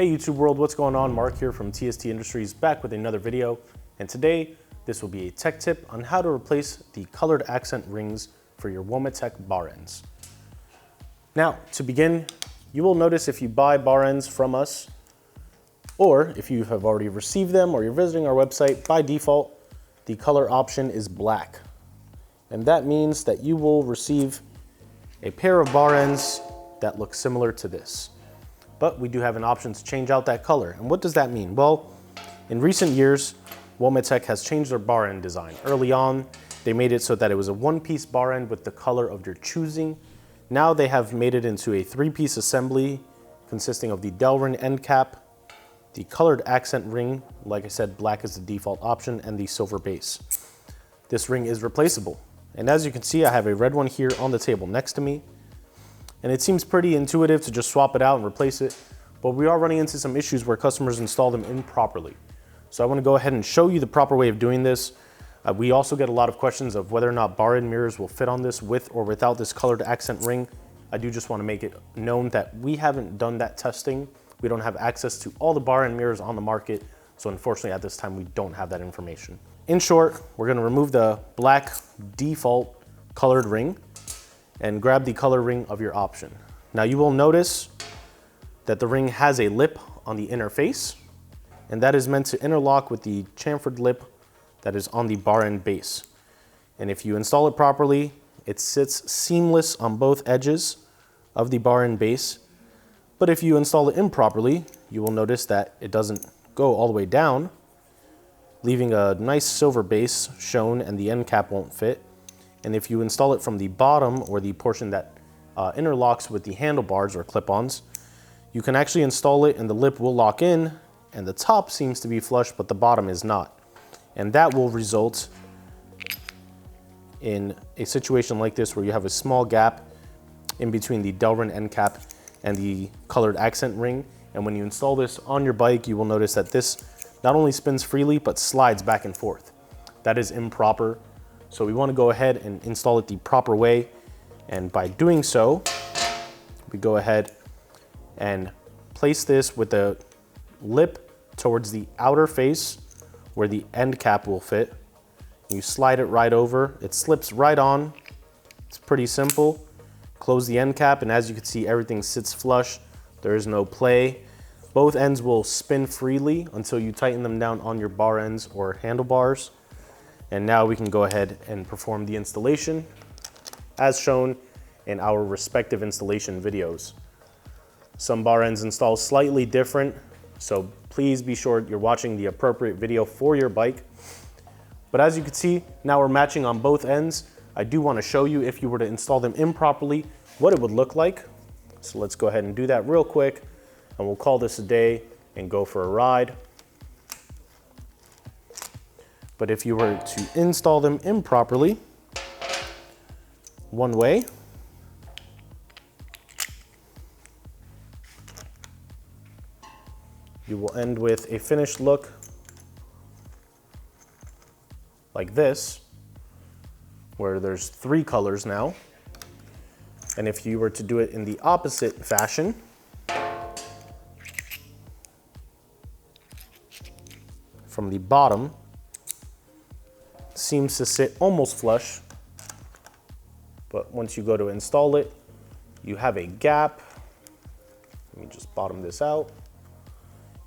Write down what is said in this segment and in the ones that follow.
Hey YouTube world, what's going on? Mark here from TST Industries back with another video. And today, this will be a tech tip on how to replace the colored accent rings for your Womet-Tech bar ends. Now, to begin, you will notice if you buy bar ends from us, or if you have already received them or you're visiting our website, by default, the color option is black. And that means that you will receive a pair of bar ends that look similar to this. But we do have an option to change out that color. And what does that mean? Well, in recent years, Womet-Tech has changed their bar end design. Early on, they made it so that it was a one-piece bar end with the color of your choosing. Now they have made it into a three-piece assembly consisting of the Delrin end cap, the colored accent ring, like I said, black is the default option, and the silver base. This ring is replaceable. And as you can see, I have a red one here on the table next to me. And it seems pretty intuitive to just swap it out and replace it, but we are running into some issues where customers install them improperly. So I want to go ahead and show you the proper way of doing this. We also get a lot of questions of whether or not bar end mirrors will fit on this with or without this colored accent ring. I do just want to make it known that we haven't done that testing. We don't have access to all the bar end mirrors on the market, so unfortunately at this time we don't have that information. In short, we're going to remove the black default colored ring and grab the color ring of your option. Now you will notice that the ring has a lip on the inner face, and that is meant to interlock with the chamfered lip that is on the bar end base. And if you install it properly, it sits seamless on both edges of the bar end base. But if you install it improperly, you will notice that it doesn't go all the way down, leaving a nice silver base shown and the end cap won't fit. And if you install it from the bottom, or the portion that interlocks with the handlebars or clip-ons, you can actually install it and the lip will lock in and the top seems to be flush but the bottom is not. And that will result in a situation like this where you have a small gap in between the Delrin end cap and the colored accent ring. And when you install this on your bike, you will notice that this not only spins freely but slides back and forth. That is improper. So we want to go ahead and install it the proper way. And by doing so, we go ahead and place this with the lip towards the outer face where the end cap will fit. You slide it right over, it slips right on. It's pretty simple. Close the end cap, and as you can see, everything sits flush. There is no play. Both ends will spin freely until you tighten them down on your bar ends or handlebars. And now we can go ahead and perform the installation as shown in our respective installation videos. Some bar ends install slightly different, so please be sure you're watching the appropriate video for your bike. But as you can see, now we're matching on both ends. I do want to show you, if you were to install them improperly, what it would look like. So let's go ahead and do that real quick, and we'll call this a day and go for a ride. But if you were to install them improperly, one way, you will end with a finished look like this, where there's three colors now. And if you were to do it in the opposite fashion, from the bottom, seems to sit almost flush, but once you go to install it, you have a gap. Let me just bottom this out.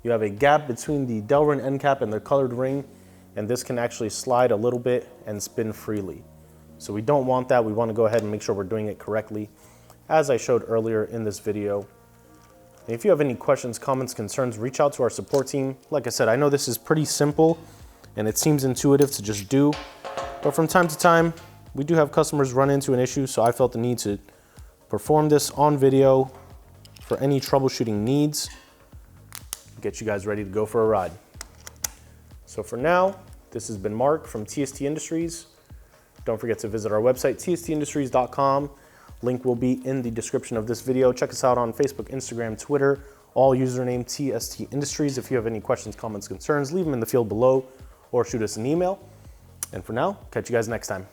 You have a gap between the Delrin end cap and the colored ring, and this can actually slide a little bit and spin freely. So we don't want that. We want to go ahead and make sure we're doing it correctly, as I showed earlier in this video. And if you have any questions, comments, concerns, reach out to our support team. Like I said, I know this is pretty simple and it seems intuitive to just do, but from time to time, we do have customers run into an issue, so I felt the need to perform this on video for any troubleshooting needs, get you guys ready to go for a ride. So for now, this has been Mark from TST Industries. Don't forget to visit our website, tstindustries.com. Link will be in the description of this video. Check us out on Facebook, Instagram, Twitter, all username TST Industries. If you have any questions, comments, concerns, leave them in the field below or shoot us an email. And for now, catch you guys next time.